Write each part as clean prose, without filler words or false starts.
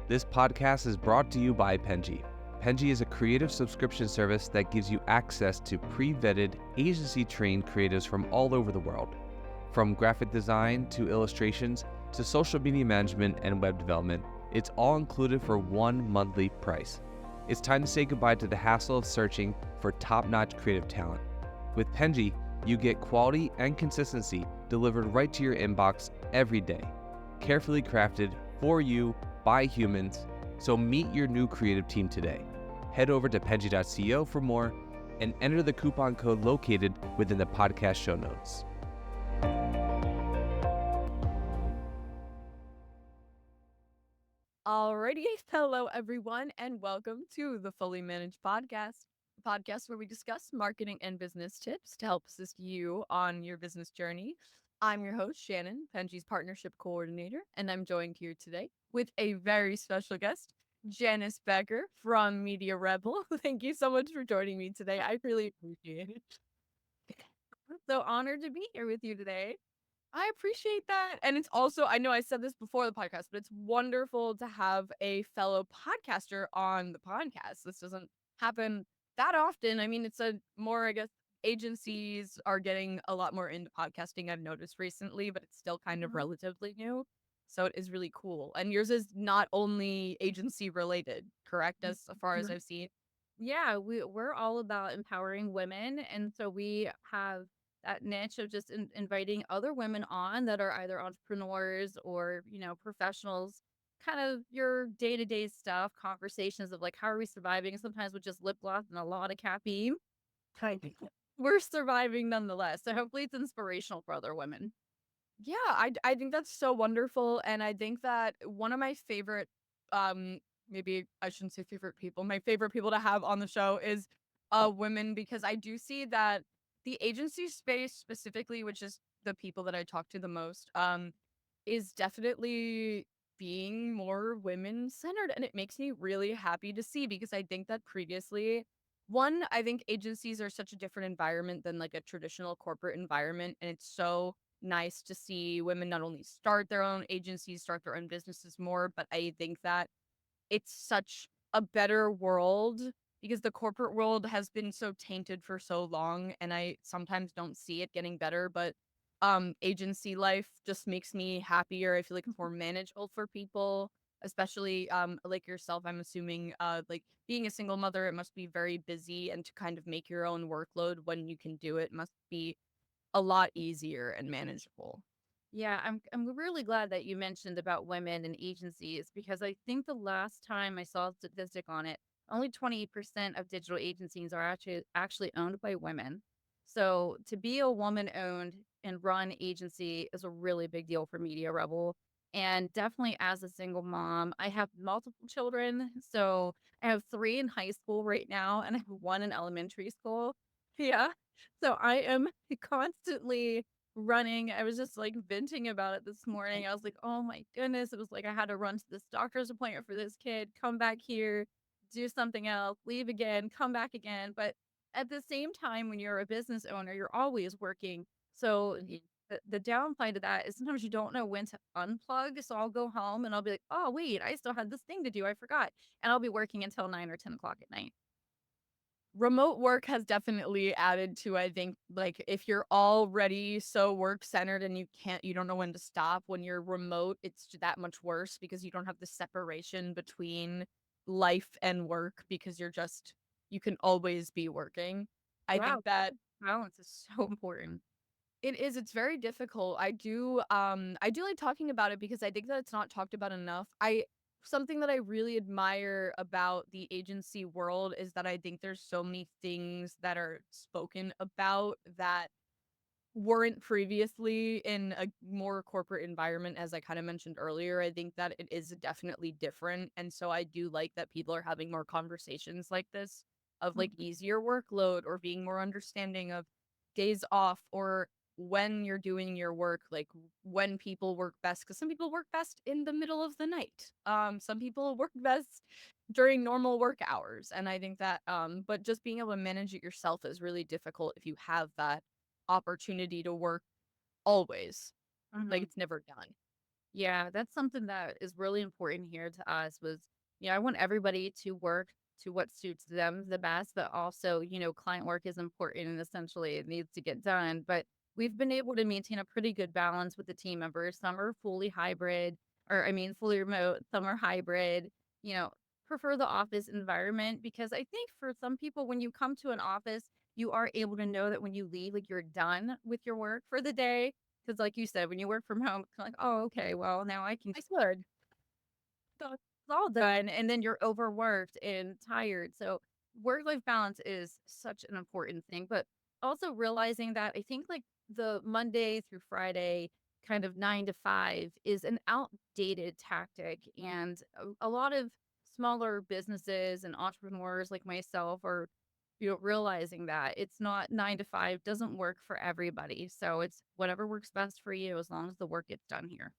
This podcast is brought to you by Penji. Penji is a creative subscription service that gives you access to pre-vetted, agency-trained creatives from all over the world. From graphic design to illustrations to social media management and web development, it's all included for one monthly price. It's time to say goodbye to the hassle of searching for top-notch creative talent. With Penji, you get quality and consistency delivered right to your inbox every day, carefully crafted for you by humans. So meet your new creative team today. Head over to penji.co for more and enter the coupon code located within the podcast show notes. Alrighty, hello everyone, and welcome to the Fully Managed Podcast, a podcast where we discuss marketing and business tips to help assist you on your business journey. I'm your host, Shannon, Penji's partnership coordinator, and I'm joined here today with a very special guest, Janice Becker from Media Rebel. Thank you so much for joining me today. I really appreciate it. So honored to be here with you today. I appreciate that. And it's also, I know I said this before the podcast, but it's wonderful to have a fellow podcaster on the podcast. This doesn't happen that often. I mean, it's a more, I guess, agencies are getting a lot more into podcasting, I've noticed recently, but it's still kind of relatively new. So it is really cool. And yours is not only agency related, correct? As far as I've seen. Yeah, we're all about empowering women, and so we have that niche of just inviting other women on that are either entrepreneurs or, professionals, kind of your day-to-day stuff, conversations of like, how are we surviving? Sometimes with just lip gloss and a lot of caffeine. Kind of. We're surviving nonetheless. So hopefully it's inspirational for other women. Yeah, I think that's so wonderful. And I think that one of my favorite, maybe I shouldn't say favorite people, my favorite people to have on the show is women, because I do see that the agency space specifically, which is the people that I talk to the most, is definitely being more women centered. And it makes me really happy to see, because I think that previously, one, I think agencies are such a different environment than like a traditional corporate environment. And it's so nice to see women not only start their own agencies, start their own businesses more, but I think that it's such a better world because the corporate world has been so tainted for so long, and I sometimes don't see it getting better. But agency life just makes me happier. I feel like it's more manageable for people, especially like yourself. I'm assuming like being a single mother, it must be very busy, and to kind of make your own workload when you can do it must be a lot easier and manageable. Yeah, I'm really glad that you mentioned about women and agencies because I think the last time I saw a statistic on it, only 20% of digital agencies are actually owned by women. So to be a woman owned and run agency is a really big deal for Media Rebel. And definitely as a single mom, I have multiple children. So I have 3 in high school right now and I have 1 in elementary school. Yeah. So I am constantly running. I was just like venting about it this morning. I was like, oh my goodness. It was like I had to run to this doctor's appointment for this kid, come back here, do something else, leave again, come back again. But at the same time, when you're a business owner, you're always working. So the downside of that is sometimes you don't know when to unplug. So I'll go home and I'll be like, oh, wait, I still had this thing to do. I forgot. And I'll be working until 9 or 10 o'clock at night. Remote work has definitely added to, I think, like if you're already so work centered and you don't know when to stop, when you're remote, it's that much worse because you don't have the separation between life and work because you can always be working. I Wow. think that Balance is so important. it's very difficult. I do like talking about it because I think that it's not talked about enough. Something that I really admire about the agency world is that I think there's so many things that are spoken about that weren't previously in a more corporate environment. As I kind of mentioned earlier, I think that it is definitely different. And so I do like that people are having more conversations like this of like easier workload or being more understanding of days off or when you're doing your work, like when people work best, because some people work best in the middle of the night. Some people work best during normal work hours. And I think that but just being able to manage it yourself is really difficult if you have that opportunity to work always. Like Mhm. it's never done. Yeah, that's something that is really important here to us was, I want everybody to work to what suits them the best, but also, client work is important and essentially it needs to get done. But we've been able to maintain a pretty good balance with the team members. Some are fully hybrid, or I mean, fully remote, some are hybrid, you know, prefer the office environment because I think for some people, when you come to an office, you are able to know that when you leave, like you're done with your work for the day. Because like you said, when you work from home, it's like, "Oh, okay, well, now I can good. So it's all done," and then you're overworked and tired. So work-life balance is such an important thing, but also realizing that I think, like, the Monday through Friday kind of 9 to 5 is an outdated tactic, and a lot of smaller businesses and entrepreneurs like myself are, realizing that it's not 9 to 5 doesn't work for everybody. So it's whatever works best for you as long as the work gets done here.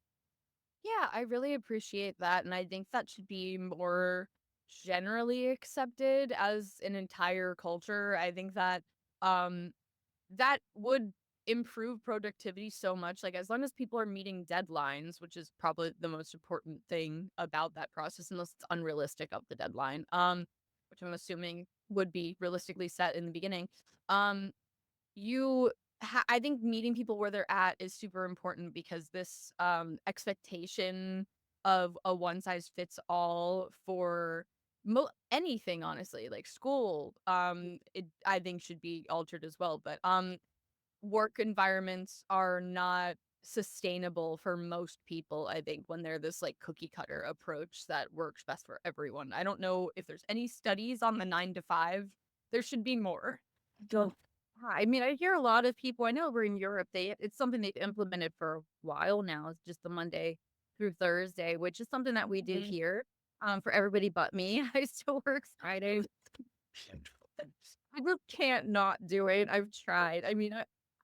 Yeah, I really appreciate that. And I think that should be more generally accepted as an entire culture. I think that um that would improve productivity so much. Like as long as people are meeting deadlines, which is probably the most important thing about that process, unless it's unrealistic of the deadline, which I'm assuming would be realistically set in the beginning. Um, you I think meeting people where they're at is super important because this expectation of a one size fits all for anything, honestly, like school, it I think should be altered as well. But work environments are not sustainable for most people, I think, when they're this like cookie cutter approach that works best for everyone. I don't know if there's any studies on the 9 to 5. There should be more. Go. I mean, I hear a lot of people I know over in Europe, it's something they've implemented for a while now. It's just the Monday through Thursday, which is something that we do Mhm. here. For everybody but me. I still work Friday. I just can't not do it. I've tried. I mean,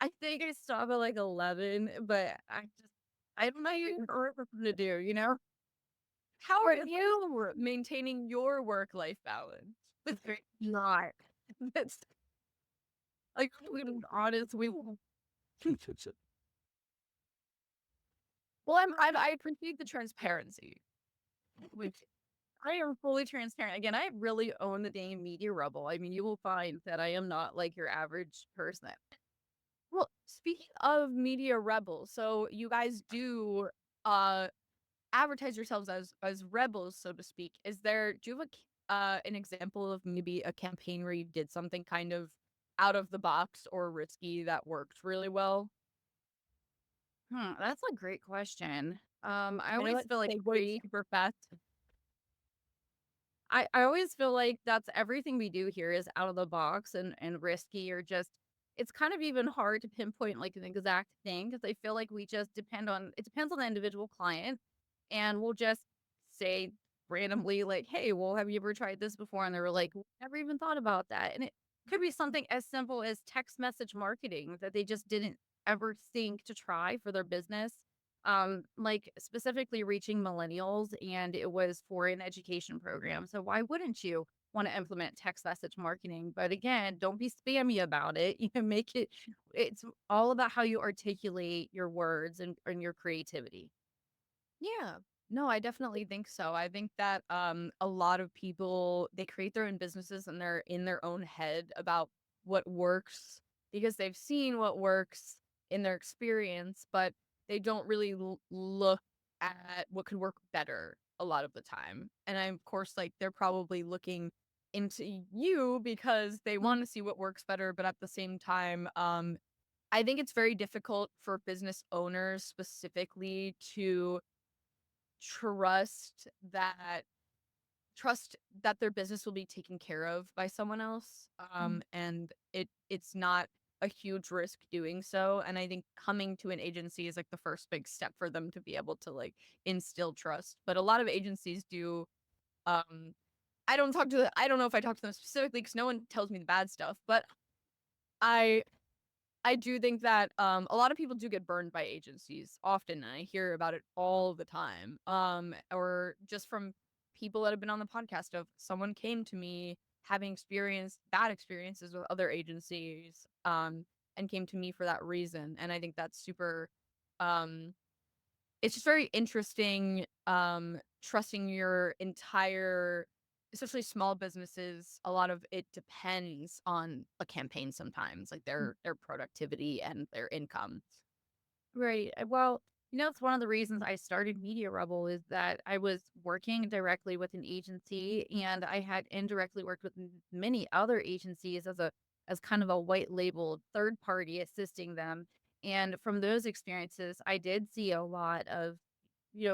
I think I stop at like 11, but I don't know what to do, you know? How are Right. you maintaining your work life balance? It's not. That's like, we're honest, we Well, I appreciate the transparency. which I am fully transparent. Again, I really own the Dame Media Rebel. I mean, you will find that I am not like your average person. Well, speaking of media rebels, so you guys do uh advertise yourselves as rebels, so to speak. Do you have an example of maybe a campaign where you did something kind of out of the box or risky that worked really well? That's a great question. I I know always that feel like segues super fast. I always feel like that's everything we do here is out of the box and risky or just it's kind of even hard to pinpoint like an exact thing because I feel like we just depends on the individual client and we'll just say randomly like, "Hey, well, have you ever tried this before?" And they were like, "Never even thought about that." And it could be something as simple as text message marketing that they just didn't ever think to try for their business, like specifically reaching millennials, and it was for an education program. So why wouldn't you want to implement text message marketing? But again, don't be spammy about it. You can make it's all about how you articulate your words and your creativity. Yeah. No, I definitely think so. I think that a lot of people they create their own businesses and they're in their own head about what works because they've seen what works in their experience, but they don't really look at what could work better a lot of the time. And I, of course, like they're probably looking into you because they want to see what works better, but at the same time, I think it's very difficult for business owners specifically to trust that trust that their business will be taken care of by someone else. And it's not a huge risk doing so. And I think coming to an agency is like the first big step for them to be able to like instill trust. But a lot of agencies do um I don't know if I talk to them specifically because no one tells me the bad stuff, but I I do think that a lot of people do get burned by agencies often, and I hear about it all the time. Or just from people that have been on the podcast of someone came to me having experienced bad experiences with other agencies, and came to me for that reason. And I think that's super um it's just very interesting, trusting your entire, especially small businesses. A lot of it depends on a campaign sometimes, like their productivity and their income. Right. Well, it's one of the reasons I started Media Rebel is that I was working directly with an agency and I had indirectly worked with many other agencies as kind of a white labeled third party assisting them. And from those experiences, I did see a lot of,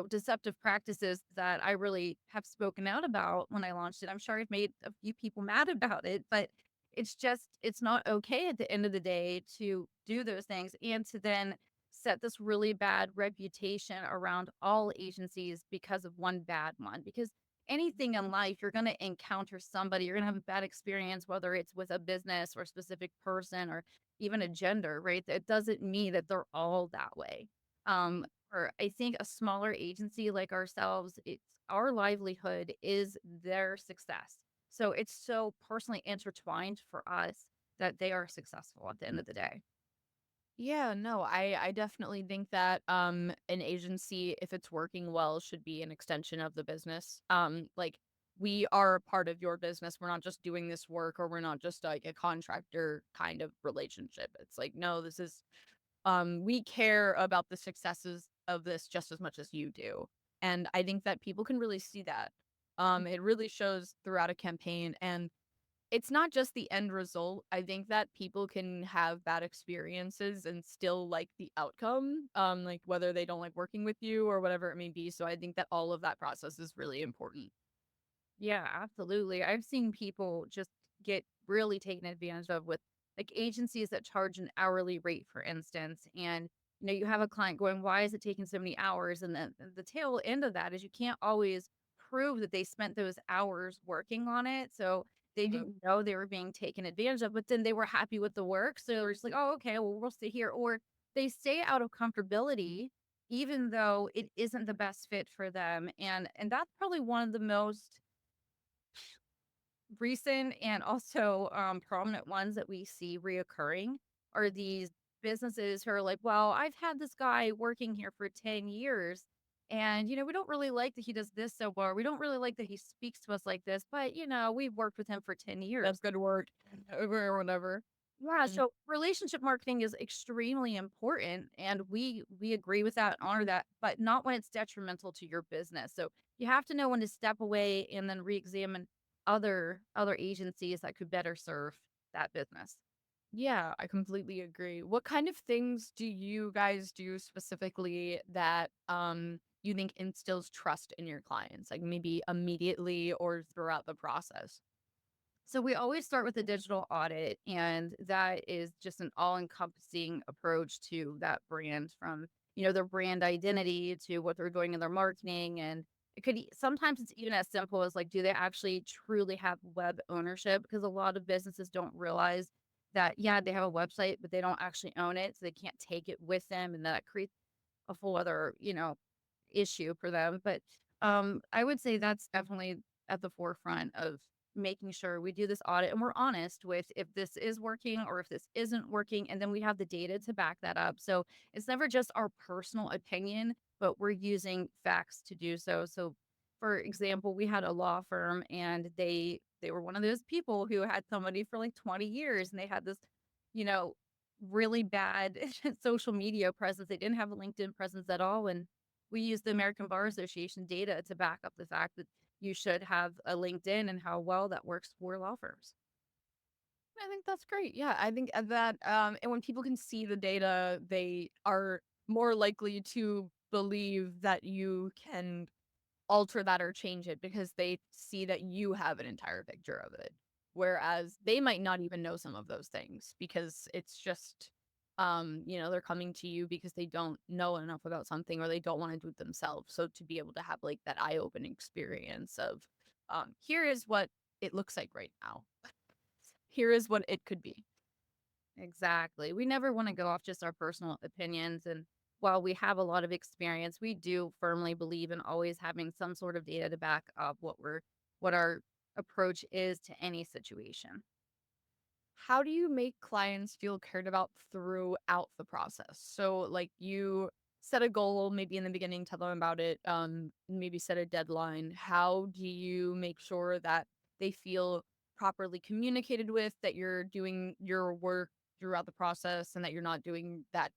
deceptive practices that I really have spoken out about when I launched it. I'm sure I've made a few people mad about it, but it's not okay at the end of the day to do those things and to then set this really bad reputation around all agencies because of one bad one. Because anything in life, you're going to encounter somebody, you're going to have a bad experience, whether it's with a business or a specific person or even a gender, right? That doesn't mean that they're all that way. Or I think a smaller agency like ourselves, it's our livelihood is their success. So it's so personally intertwined for us that they are successful at the end of the day. Yeah, no, I definitely think that an agency, if it's working well, should be an extension of the business. Like we are a part of your business. We're not just doing this work, or we're not just like a contractor kind of relationship. It's like, no, this is we care about the successes of this just as much as you do. And I think that people can really see that. It really shows throughout a campaign, and it's not just the end result. I think that people can have bad experiences and still like the outcome, like whether they don't like working with you or whatever it may be. So I think that all of that process is really important. Yeah, absolutely. I've seen people just get really taken advantage of with like agencies that charge an hourly rate, for instance. And, you have a client going, why is it taking so many hours? And then the tail end of that is you can't always prove that they spent those hours working on it. So they Uh, didn't know they were being taken advantage of, but then they were happy with the work. So they're just like, oh, okay, well, we'll stay here. Or they stay out of comfortability, even though it isn't the best fit for them. And that's probably one of the most recent and also prominent ones that we see reoccurring are these businesses who are like, well, I've had this guy working here for 10 years. And, we don't really like that he does this so well. We don't really like that he speaks to us like this, but, we've worked with him for 10 that's years. good work, or whatever. Yeah, Mm. so relationship marketing is extremely important and we agree with that, honor that, but not when it's detrimental to your business. So you have to know when to step away and then re-examine other agencies that could better serve that business. Yeah, I completely agree. What kind of things do you guys do specifically that you think instills trust in your clients, like maybe immediately or throughout the process? So we always start with a digital audit, and that is just an all-encompassing approach to that brand from, their brand identity to what they're doing in their marketing. And sometimes it's even as simple as like, do they actually truly have web ownership? Because a lot of businesses don't realize that, yeah, they have a website, but they don't actually own it. So they can't take it with them. And that creates a full other, issue for them. But I would say that's definitely at the forefront of making sure we do this audit and we're honest with if this is working or if this isn't working. And then we have the data to back that up. So it's never just our personal opinion, but we're using facts to do so. So for example, we had a law firm and they were one of those people who had somebody for like 20 years and they had this, you know, really bad social media presence. They didn't have a LinkedIn presence at all. And we use the American Bar Association data to back up the fact that you should have a LinkedIn and how well that works for law firms. I think that's great. Yeah, I think that and when people can see the data, they are more likely to believe that you can alter that or change it because they see that you have an entire picture of it. Whereas they might not even know some of those things because it's just they're coming to you because they don't know enough about something or they don't want to do it themselves. So to be able to have like that eye-opening experience of here is what it looks like right now. Here is what it could be. Exactly. We never want to go off just our personal opinions. And while we have a lot of experience, we do firmly believe in always having some sort of data to back up what our approach is to any situation. How do you make clients feel cared about throughout the process? So, like, you set a goal maybe in the beginning, tell them about it, maybe set a deadline, how do you make sure that they feel properly communicated with, that you're doing your work throughout the process and that you're not doing that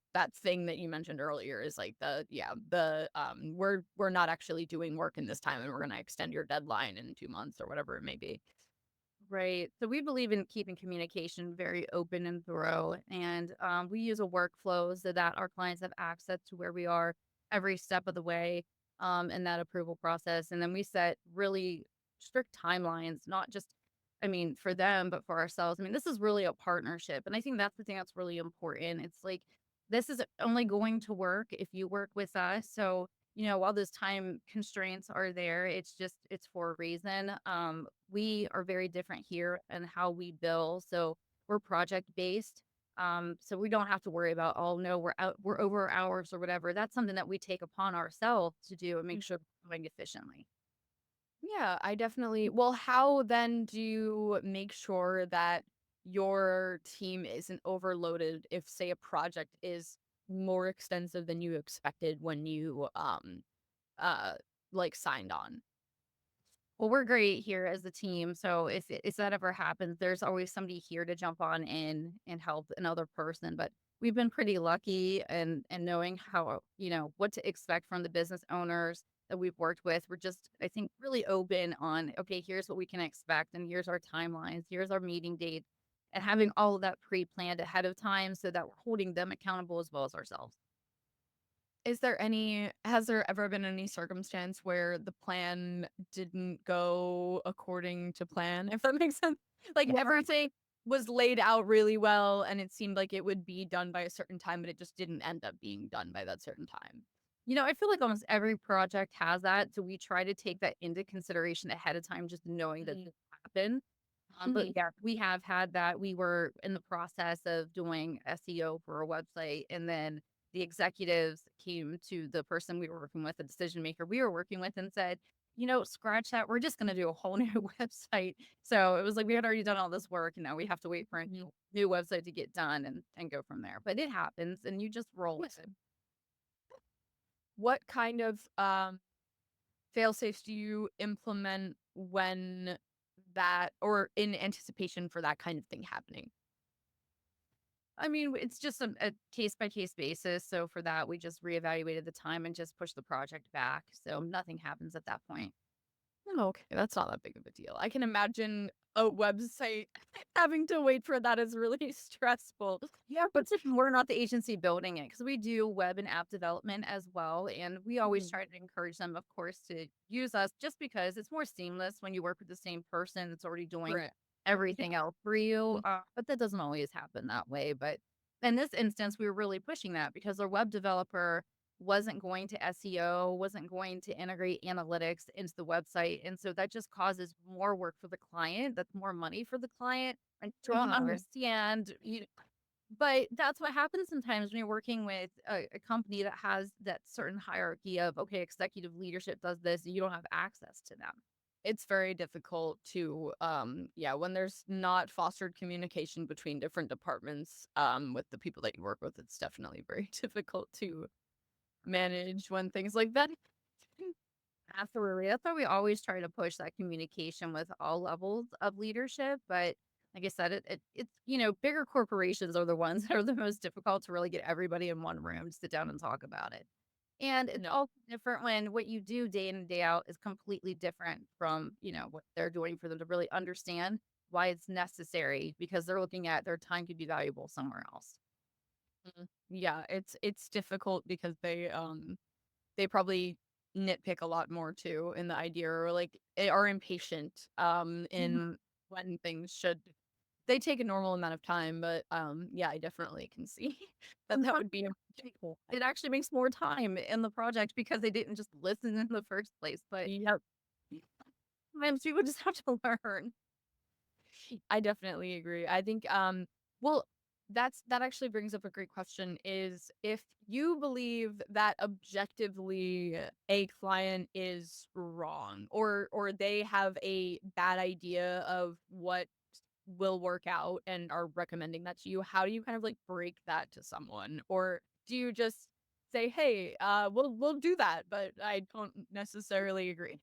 thing that you mentioned earlier is like we're not actually doing work in this time and we're going to extend your deadline in 2 months or whatever it may be. Right. So we believe in keeping communication very open and thorough. And we use a workflow so that our clients have access to where we are every step of the way in that approval process. And then we set really strict timelines, not just, I mean, for them, but for ourselves. I mean, this is really a partnership. And I think that's the thing that's really important. It's like, this is only going to work if you work with us. So, while those time constraints are there, it's for a reason. We are very different here and how we bill. So we're project based. So we don't have to worry about, oh no, we're over our hours or whatever. That's something that we take upon ourselves to do and make sure we're doing efficiently. Yeah, I definitely. Well, how then do you make sure that your team isn't overloaded if, say, a project is more extensive than you expected when you uh like signed on? Well, we're great here as a team. So if that ever happens, there's always somebody here to jump on in and help another person. But we've been pretty lucky and knowing how, what to expect from the business owners that we've worked with. We're just, I think, really open on, okay, here's what we can expect and here's our timelines, here's our meeting date, and having all of that pre-planned ahead of time so that we're holding them accountable as well as ourselves. Has there ever been any circumstance where the plan didn't go according to plan, if that makes sense? Like Yeah. everything was laid out really well and it seemed like it would be done by a certain time, but it just didn't end up being done by that certain time. I feel like almost every project has that. So we try to take that into consideration ahead of time, just knowing that this happen. But yeah, we have had that. We were in the process of doing SEO for a website, and then the executives came to the person we were working with, the decision maker we were working with, and said, scratch that. We're just going to do a whole new website. So it was like we had already done all this work, and now we have to wait for a new website to get done and go from there. But it happens, and you just roll with it. What kind of fail safes do you implement when that or in anticipation for that kind of thing happening? I mean, it's just a case by case basis. So for that, we just reevaluated the time and just pushed the project back. So nothing happens at that point. Oh, okay, that's not that big of a deal. I can imagine a website having to wait for that is really stressful. Yeah, but we're not the agency building it because we do web and app development as well. And we always try to encourage them, of course, to use us just because it's more seamless when you work with the same person that's already doing Right. everything else for you. But that doesn't always happen that way. But in this instance, we were really pushing that because our web developer wasn't going to SEO, wasn't going to integrate analytics into the website. And so that just causes more work for the client. That's more money for the client. I don't understand. But that's what happens sometimes when you're working with a company that has that certain hierarchy of, okay, executive leadership does this, and you don't have access to them. It's very difficult to when there's not fostered communication between different departments with the people that you work with, it's definitely very difficult to manage when things like that. Absolutely. That's why we always try to push that communication with all levels of leadership. But like I said, it's, bigger corporations are the ones that are the most difficult to really get everybody in one room to sit down and talk about it. And it's all different when what you do day in and day out is completely different from, what they're doing for them to really understand why it's necessary because they're looking at their time could be valuable somewhere else. Yeah, it's difficult because they probably nitpick a lot more too in the idea or like are impatient in when things should they take a normal amount of time, but yeah, I definitely can see that would be Cool. It actually makes more time in the project because they didn't just listen in the first place. But yep. sometimes people just have to learn. I definitely agree. I think well that actually brings up a great question is if you believe that objectively a client is wrong or they have a bad idea of what will work out and are recommending that to you, how do you kind of like break that to someone? Or do you just say, hey, we'll do that, but I don't necessarily agree.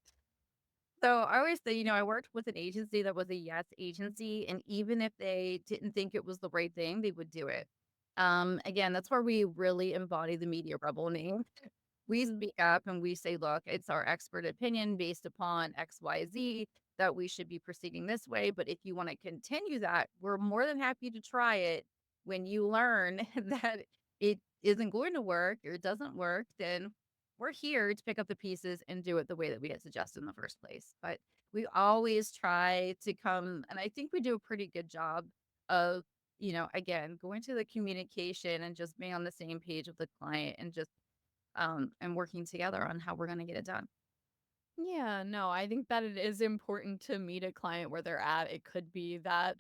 So I always say, I worked with an agency that was a yes agency, and even if they didn't think it was the right thing, they would do it. Again, that's where we really embody the media rebel name. We speak up and we say, look, it's our expert opinion based upon XYZ that we should be proceeding this way. But if you want to continue that, we're more than happy to try it. When you learn that it isn't going to work or it doesn't work, then we're here to pick up the pieces and do it the way that we had suggested in the first place. But we always try to come, and I think we do a pretty good job of, again, going to the communication and just being on the same page with the client and just and working together on how we're going to get it done. Yeah, no, I think that it is important to meet a client where they're at. It could be that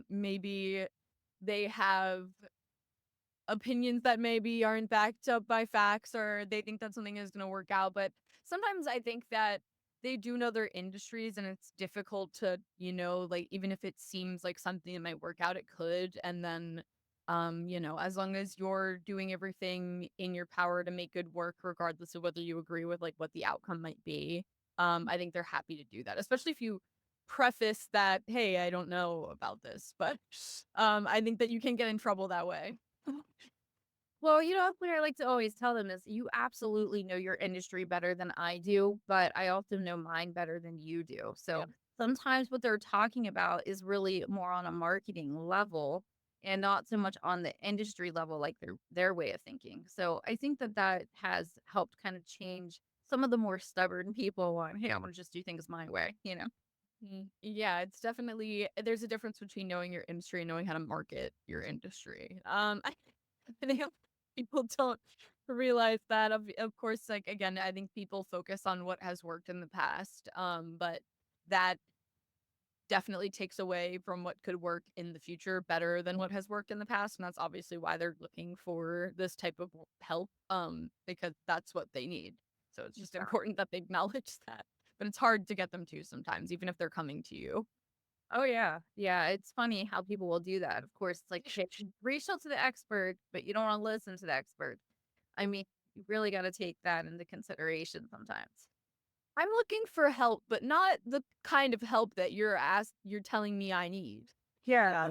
maybe they have opinions that maybe aren't backed up by facts, or they think that something is going to work out, but sometimes I think that they do know their industries, and it's difficult to, like, even if it seems like something that might work out, it could. And then as long as you're doing everything in your power to make good work regardless of whether you agree with like what the outcome might be, I think they're happy to do that, especially if you preface that, hey, I don't know about this, but I think that you can get in trouble that way. Well, what I like to always tell them is you absolutely know your industry better than I do, but I also know mine better than you do. So Yep. sometimes what they're talking about is really more on a marketing level and not so much on the industry level, like their way of thinking. So I think that that has helped kind of change some of the more stubborn people on, hey, I'm going to just do things my way. Yeah, it's definitely there's a difference between knowing your industry and knowing how to market your industry. I think people don't realize that. Of course, like again, I think people focus on what has worked in the past, but that definitely takes away from what could work in the future better than what has worked in the past, and that's obviously why they're looking for this type of help, because that's what they need. So it's just important that they acknowledge that. But it's hard to get them to sometimes, even if they're coming to you. Oh, yeah. Yeah, it's funny how people will do that. Of course, it's like, "Hey, reach out to the expert, but you don't wanna listen to the expert." I mean, you really gotta take that into consideration sometimes. I'm looking for help, but not the kind of help that you're telling me I need. Yeah.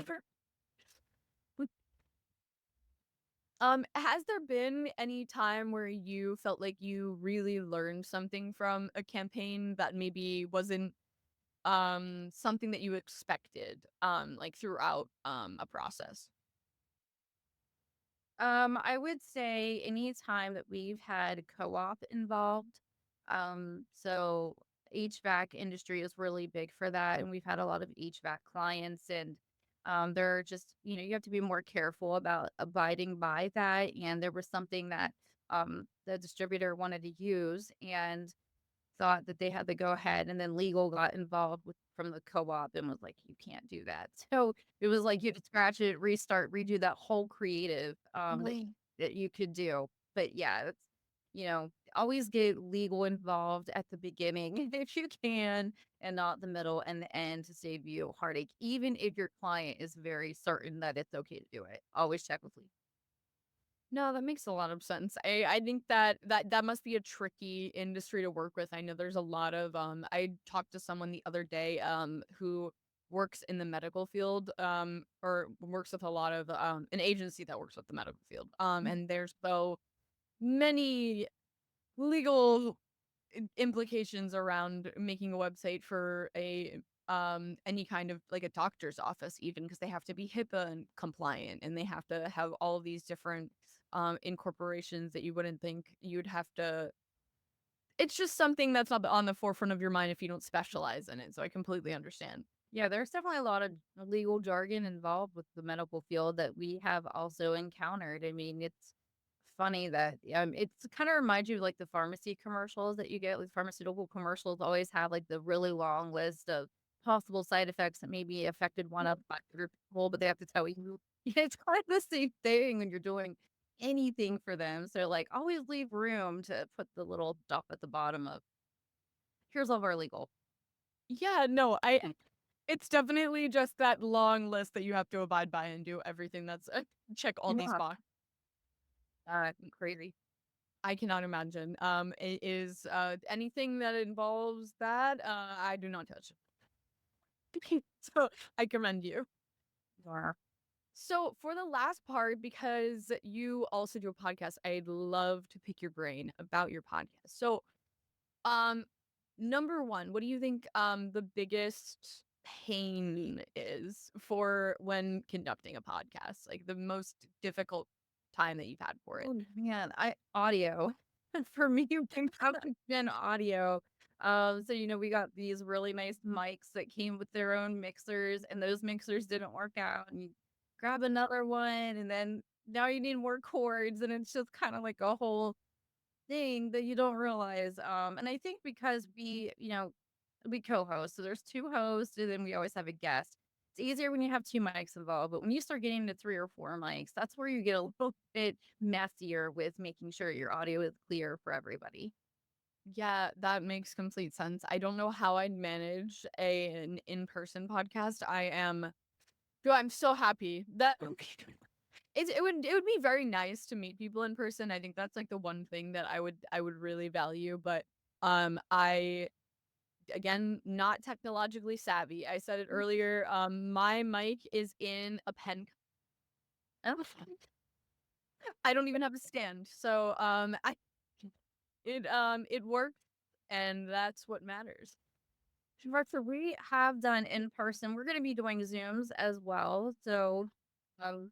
Has there been any time where you felt like you really learned something from a campaign that maybe wasn't something that you expected like throughout a process? I would say any time that we've had co-op involved, so HVAC industry is really big for that, and we've had a lot of HVAC clients, and they're just, you have to be more careful about abiding by that. And there was something that the distributor wanted to use, and thought that they had to go ahead, and then legal got involved with from the co-op and was like, "You can't do that." So, it was like you had to scratch it, restart, redo that whole creative, that you could do. But yeah, it's, always get legal involved at the beginning if you can, and not the middle and the end to save you heartache, even if your client is very certain that it's okay to do it. Always check with legal. No, that makes a lot of sense. I think that must be a tricky industry to work with. I know there's a lot of I talked to someone the other day who works in the medical field or works with a lot of an agency that works with the medical field. And there's so many legal implications around making a website for a any kind of like a doctor's office, even because they have to be HIPAA compliant, and they have to have all of these different incorporations that you wouldn't think you'd have to. It's just something that's not on the forefront of your mind if you don't specialize in it, so I completely understand. Yeah, there's definitely a lot of legal jargon involved with the medical field that we have also encountered. I mean, it's funny that it's kind of reminds you of like the pharmacy commercials that you get. Like pharmaceutical commercials always have like the really long list of possible side effects that maybe affected one of 500 people, but they have to tell you. It's kind of the same thing when you're doing anything for them. So like always leave room to put the little stuff at the bottom of here's all of our legal. Yeah, no, it's definitely just that long list that you have to abide by and do everything that's check all these Yeah. boxes. Crazy. I cannot imagine. It is anything that involves that, I do not touch. So I commend you. Or So for the last part, because you also do a podcast, I'd love to pick your brain about your podcast. So, um, number one, what do you think the biggest pain is for when conducting a podcast? Like the most difficult time that you've had for it? oh man, I audio. For me, it's been audio. So we got these really nice mics that came with their own mixers, and those mixers didn't work out. And you grab another one, and then now you need more cords, and it's just kind of like a whole thing that you don't realize. And I think because we co-host, so there's two hosts, and then we always have a guest. It's easier when you have two mics involved, but when you start getting to three or four mics, that's where you get a little bit messier with making sure your audio is clear for everybody. Yeah, that makes complete sense. I don't know how I'd manage an in-person podcast. I'm so happy that it would be very nice to meet people in person. I think that's like the one thing that I would really value, but I again not technologically savvy. I said it earlier. My mic is in a pen. I don't even have a stand. So it works and that's what matters. Sure, we have done in person. We're going to be doing Zooms as well. So, um,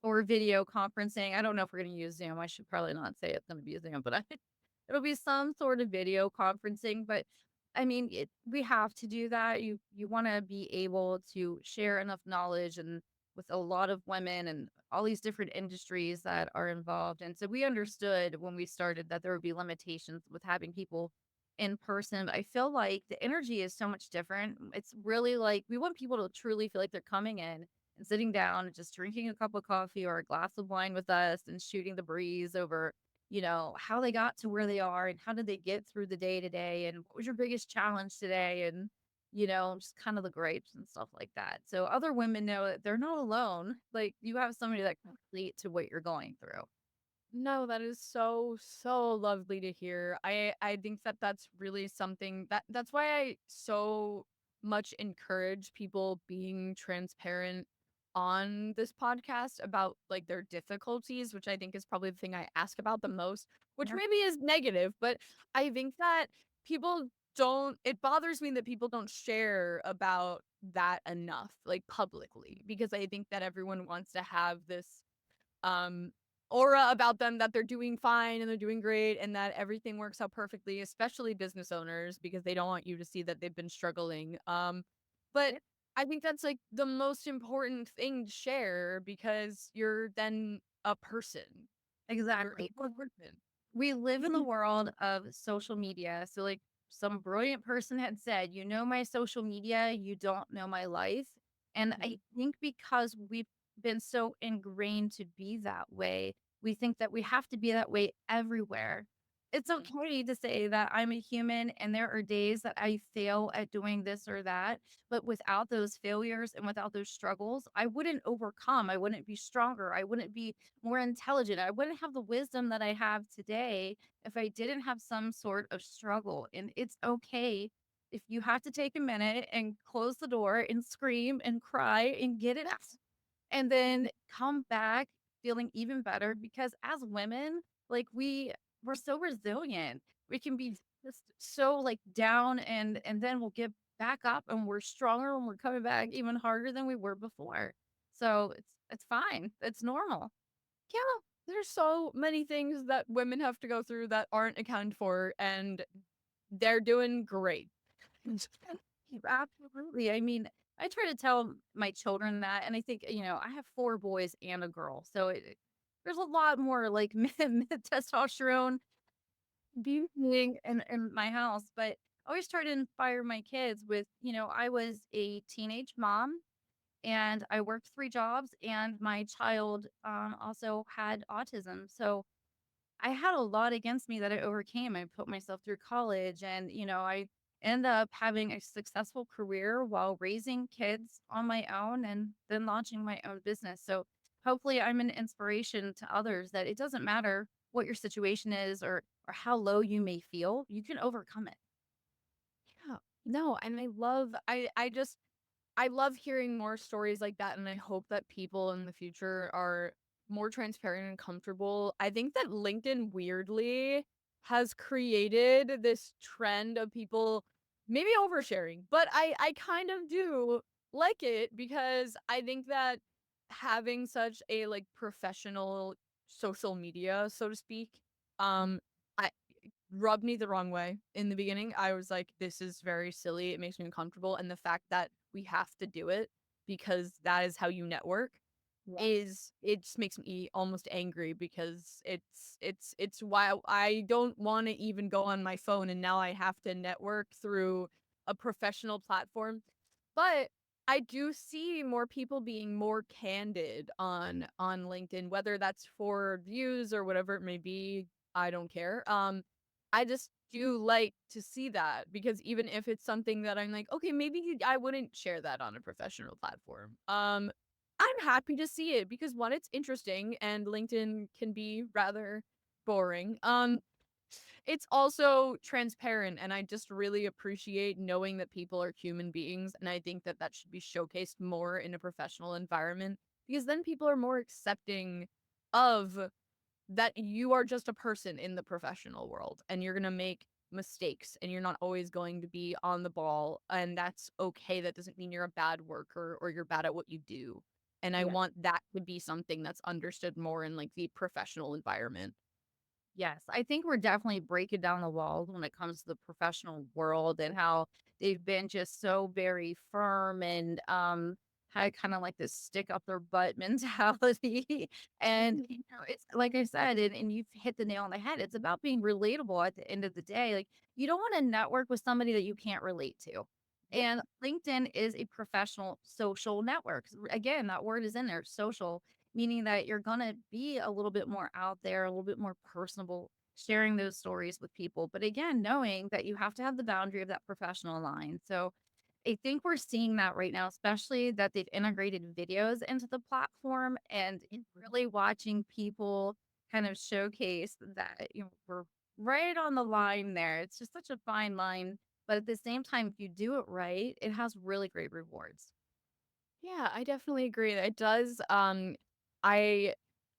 or video conferencing. I don't know if we're going to use Zoom. I should probably not say it's going to be Zoom, but it'll be some sort of video conferencing. But I mean, we have to do that. You want to be able to share enough knowledge and with a lot of women and all these different industries that are involved. And so we understood when we started that there would be limitations with having people in person. But I feel like the energy is so much different. It's really like we want people to truly feel like they're coming in and sitting down and just drinking a cup of coffee or a glass of wine with us and shooting the breeze over, how they got to where they are and how did they get through the day to day and what was your biggest challenge today and, just kind of the grapes and stuff like that. So other women know that they're not alone. Like you have somebody that can relate to what you're going through. No, that is so, so lovely to hear. I think that that's really something that's why I so much encourage people being transparent on this podcast about like their difficulties, which I think is probably the thing I ask about the most, which Yeah. maybe is negative, but I think that people don't, it bothers me that people don't share about that enough, like publicly, because I think that everyone wants to have this um aura about them that they're doing fine and they're doing great and that everything works out perfectly, especially business owners because they don't want you to see that they've been struggling. But Yep. I think that's like the most important thing to share because you're then a person. You're Exactly. a person. We live in the world of social media. So, like some brilliant person had said, my social media, you don't know my life. And I think because we've been so ingrained to be that way, we think that we have to be that way everywhere. It's okay to say that I'm a human and there are days that I fail at doing this or that. But without those failures and without those struggles, I wouldn't overcome. I wouldn't be stronger. I wouldn't be more intelligent. I wouldn't have the wisdom that I have today if I didn't have some sort of struggle. And it's okay if you have to take a minute and close the door and scream and cry and get it out and then come back feeling even better because as women, like we're so resilient. We can be just so like down and then we'll get back up and we're stronger and we're coming back even harder than we were before. So it's fine. It's normal. Yeah, there's so many things that women have to go through that aren't accounted for, and they're doing great. Absolutely. I mean, I try to tell my children that, and I think, I have four boys and a girl. So there's a lot more like testosterone being in my house. But I always try to inspire my kids with, I was a teenage mom and I worked three jobs, and my child also had autism. So I had a lot against me that I overcame. I put myself through college and, I ended up having a successful career while raising kids on my own and then launching my own business. So hopefully I'm an inspiration to others that it doesn't matter what your situation is or how low you may feel, you can overcome it. Yeah. No, and I love hearing more stories like that, and I hope that people in the future are more transparent and comfortable. I think that LinkedIn weirdly has created this trend of people maybe oversharing, but I kind of do like it because I think that having such a like professional social media, so to speak, um I rubbed me the wrong way in the beginning. I was like, this is very silly. It makes me uncomfortable. And the fact that we have to do it because that is how you network Yeah. is it just makes me almost angry because it's why I don't want to even go on my phone and now I have to network through a professional platform. But I do see more people being more candid on LinkedIn, whether that's for views or whatever it may be. I don't care. I just do like to see that because even if it's something that I'm like, okay, maybe I wouldn't share that on a professional platform. I'm happy to see it because one, it's interesting and LinkedIn can be rather boring. It's also transparent and I just really appreciate knowing that people are human beings and I think that that should be showcased more in a professional environment because then people are more accepting of that you are just a person in the professional world and you're going to make mistakes and you're not always going to be on the ball and that's okay. That doesn't mean you're a bad worker or you're bad at what you do. And I Yeah. want that to be something that's understood more in like the professional environment. Yes, I think we're definitely breaking down the walls when it comes to the professional world and how they've been just so very firm and had kind of like this stick up their butt mentality. And it's like I said, and you've hit the nail on the head. It's about being relatable at the end of the day. Like you don't want to network with somebody that you can't relate to. Yep. And LinkedIn is a professional social network. Again, that word is in there, social, meaning that you're going to be a little bit more out there, a little bit more personable, sharing those stories with people. But again, knowing that you have to have the boundary of that professional line. So I think we're seeing that right now, especially that they've integrated videos into the platform and really watching people kind of showcase that, we're right on the line there. It's just such a fine line. But at the same time, if you do it right, it has really great rewards. Yeah, I definitely agree. It does. I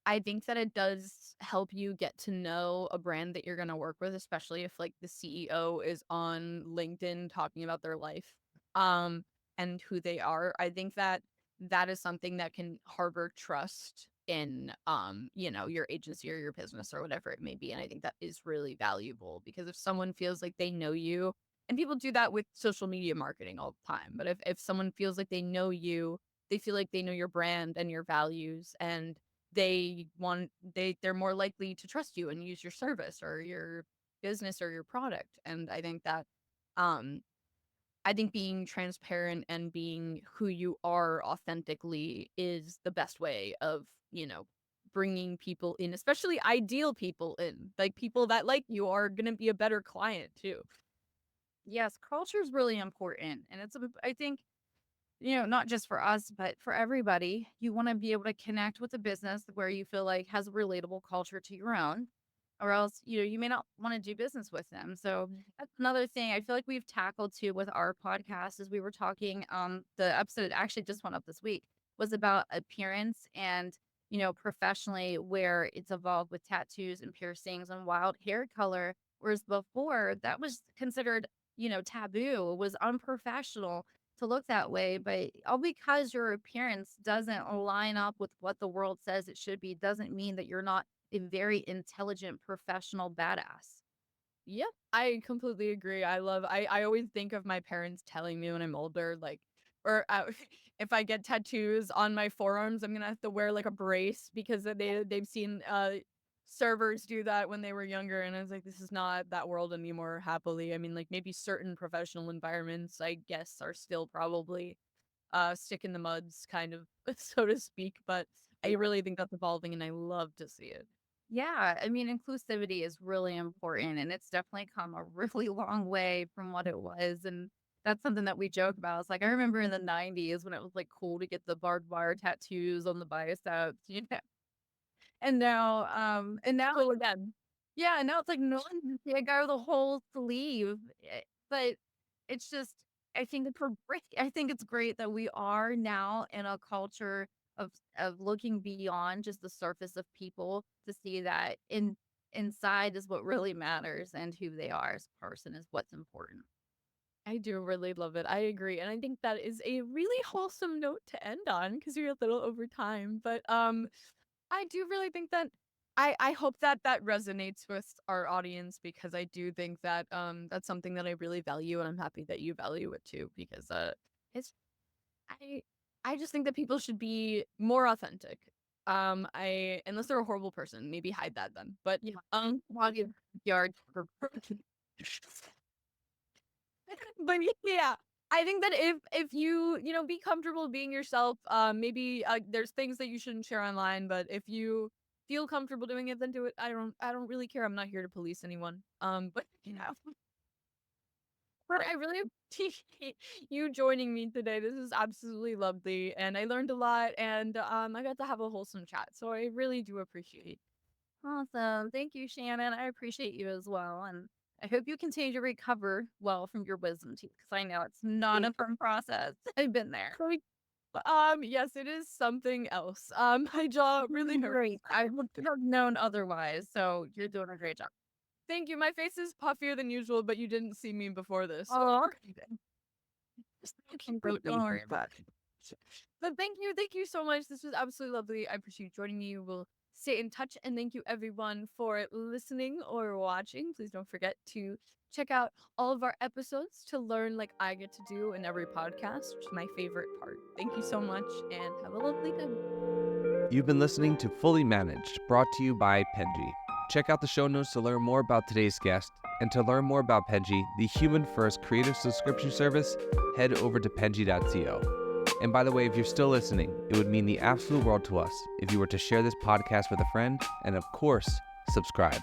I think that it does help you get to know a brand that you're gonna work with, especially if like the CEO is on LinkedIn talking about their life, and who they are. I think that that is something that can harbor trust in, your agency or your business or whatever it may be. And I think that is really valuable because if someone feels like they know you and people do that with social media marketing all the time. But if someone feels like they know you, they feel like they know your brand and your values and they're more likely to trust you and use your service or your business or your product. And um I think being transparent and being who you are authentically is the best way of, bringing people in, especially ideal people in. Like people that like you are going to be a better client too. Yes, culture is really important. And I think, not just for us, but for everybody, you want to be able to connect with a business where you feel like has a relatable culture to your own, or else, you may not want to do business with them. So that's another thing I feel like we've tackled too with our podcast as we were talking. The episode that actually just went up this week was about appearance and, professionally where it's evolved with tattoos and piercings and wild hair color. Whereas before that was considered, taboo, was unprofessional to look that way, but all because your appearance doesn't line up with what the world says it should be doesn't mean that you're not a very intelligent professional badass. Yep, I completely agree. I always think of my parents telling me when I'm older, like, or if I get tattoos on my forearms, I'm gonna have to wear like a brace because they've seen servers do that when they were younger, and I was like, this is not that world anymore. Happily, I mean, like maybe certain professional environments, I guess, are still probably stick in the muds, kind of, so to speak. But I really think that's evolving, and I love to see it. Yeah, I mean, inclusivity is really important and it's definitely come a really long way from what it was. And that's something that we joke about. It's like I remember in the 90s when it was like cool to get the barbed wire tattoos on the biceps, and now So again, yeah, and now it's like no one can see a guy with a whole sleeve. But it's just, I think it's great. I think it's great that we are now in a culture of looking beyond just the surface of people to see that inside is what really matters, and who they are as a person is what's important. I do really love it. I agree. And I think that is a really wholesome note to end on because we're a little over time. But I do really think that I hope that that resonates with our audience because I do think that that's something that I really value and I'm happy that you value it too because it's I I just think that people should be more authentic. I unless they're a horrible person, maybe hide that then. But Yeah. While you yard for but yeah, I think that if you know be comfortable being yourself, maybe there's things that you shouldn't share online, but if you feel comfortable doing it, then do it. I don't really care. I'm not here to police anyone. But you know, but I really appreciate you joining me today. This is absolutely lovely, and I learned a lot, and I got to have a wholesome chat. So I really do appreciate. Awesome. Thank you, Shannon. I appreciate you as well. And I hope you continue to recover well from your wisdom teeth because I know it's not a fun process. I've been there. So, yes, it is something else. My jaw really hurts. Great. I would have known otherwise. So you're doing a great job. Thank you. My face is puffier than usual, but you didn't see me before this. Oh, don't worry about it. But thank you so much. This was absolutely lovely. I appreciate you joining me. We'll stay in touch, and thank you everyone for listening or watching. Please don't forget to check out all of our episodes to learn like I get to do in every podcast, which is my favorite part. Thank you so much, and have a lovely day. You've been listening to Fully Managed, brought to you by Penji. Check out the show notes to learn more about today's guest, and to learn more about Penji, the human-first creative subscription service, head over to penji.co. And by the way, if you're still listening, it would mean the absolute world to us if you were to share this podcast with a friend, and of course, subscribe.